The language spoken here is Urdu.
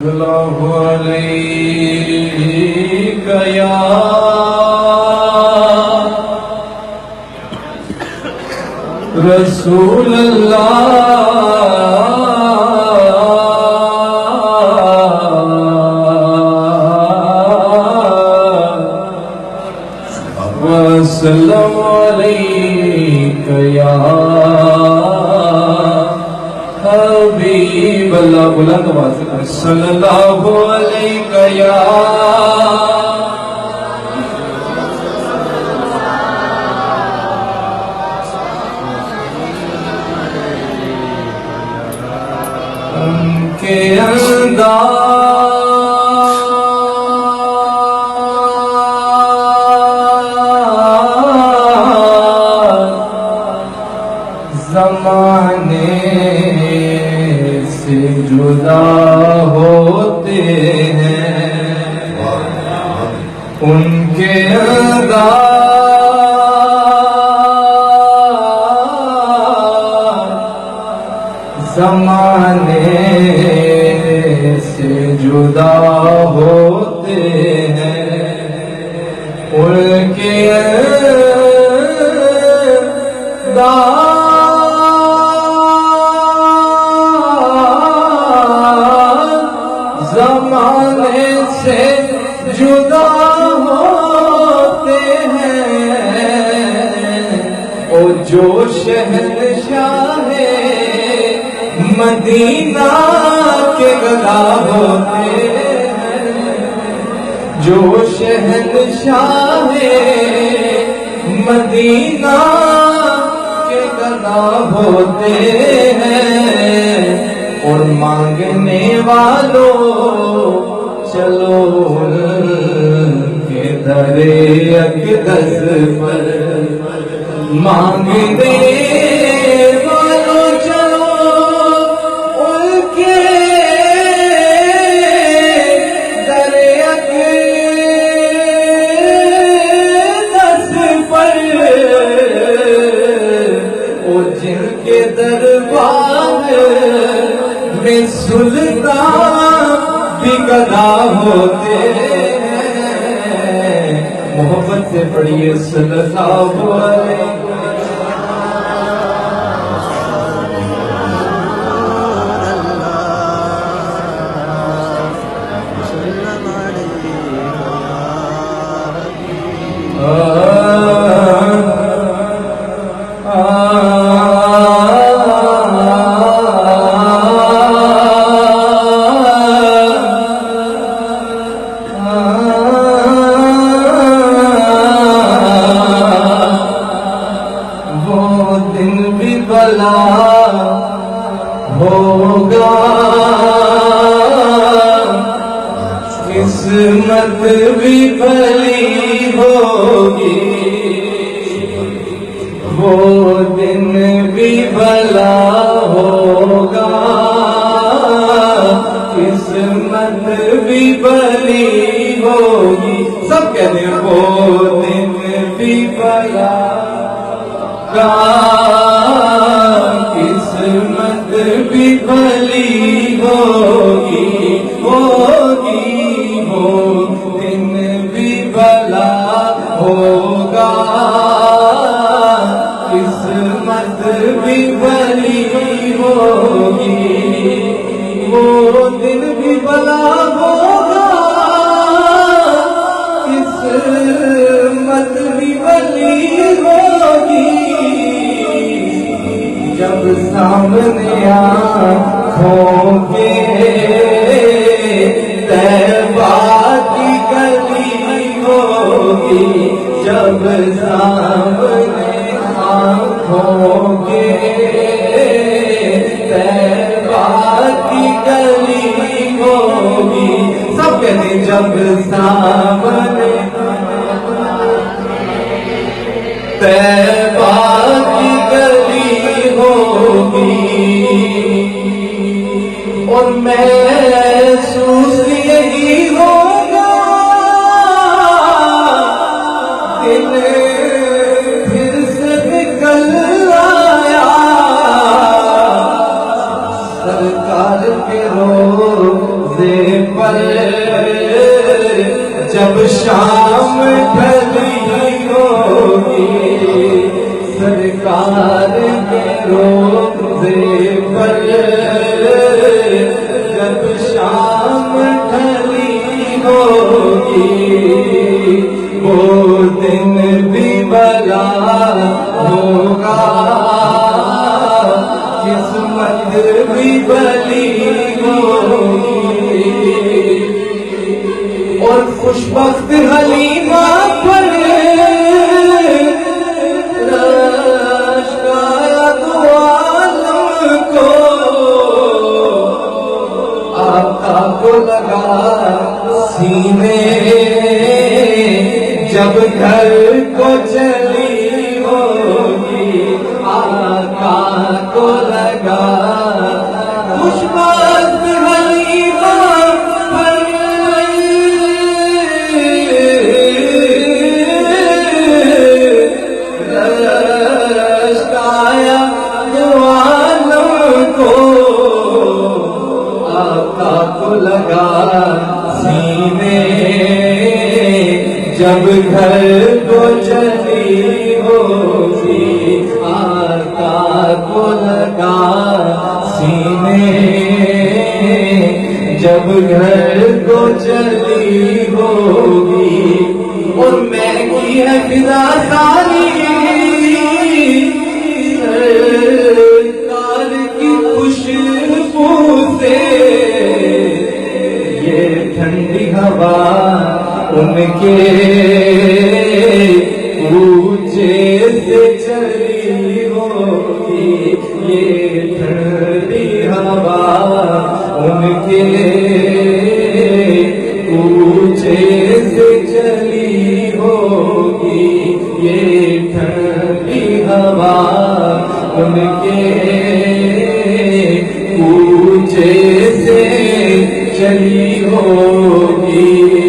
اللہ علیک یا رسول اللہ وسلم علیک یا حبیب اللہ بلند آواز سے صلی اللہ علیہ یا ان کے زمانے سے جدا ہوتے ہیں ان کے زمانے سے جدا ہوتے ہیں ان کے زمانے سے جدا ہوتے ہیں اور جو شہنشاہ مدینہ کے گدا ہوتے ہیں جو شہنشاہ مدینہ کے گدا ہوتے ہیں اور مانگنے والوں چلو کے درے اقدس پر مانگنے والوں چلو ان کے درے اقدس پر اور جن کے دربار میں سلطان بھی گدا ہوتے ہیں محبت سے پڑھیے صلی اللہ علیہ ہوگا قسمت بھی بھلی ہوگی وہ دن بھی بھلا ہوگا قسمت بھی بھلی ہوگی سب کہتے ہیں وہ دن بھی بھلا ہوگا قسمت بھی بھلی ہوگی وہ دن بھی بھلا ہوگا قسمت بھی بھلی ہوگی وہ دن بھی بھلا ہوگا قسمت بھی بھلی ہوگی جب سامنے آنکھوں کے طیبہ کی گلی ہوگی جب سامنے آنکھوں کے طیبہ کی گلی ہوگی سب کہتے ہیں جب سامنے طیبہ کی گلی ہوگی اور محسوس یہی ہوگا دل پھر سے نکل آیا سرکار کے روزے پر جب شام ڈھلی ہوگی، سرکار کے روضے پر جب شام ڈھلی ہوگی، وہ دن بھی بلا ہوگا، قسمت بھی بلی ہوگی، اور خوشبخت حلیمہ پر شاید عالم کو آقا کو لگا سینے، جب گھر کو چلی ہوگی، آقا کو لگا خوشبخت حلیمہ پر لگا سینے، جب گھر کو چلی ہوگی، آقا کو لگا سینے، جب گھر کو چلی ہوگی، اور میں کی ہے فضا ساری سرکار کی خوشبو سے، ٹھنڈی ہوا ان کے اونچے سے چلی ہوگی، یہ ٹھنڈی ہوا ان کے اونچے سے چلی ہوگی، یہ ٹھنڈی ہوا ان کے اونچے سے چلی ہوگی۔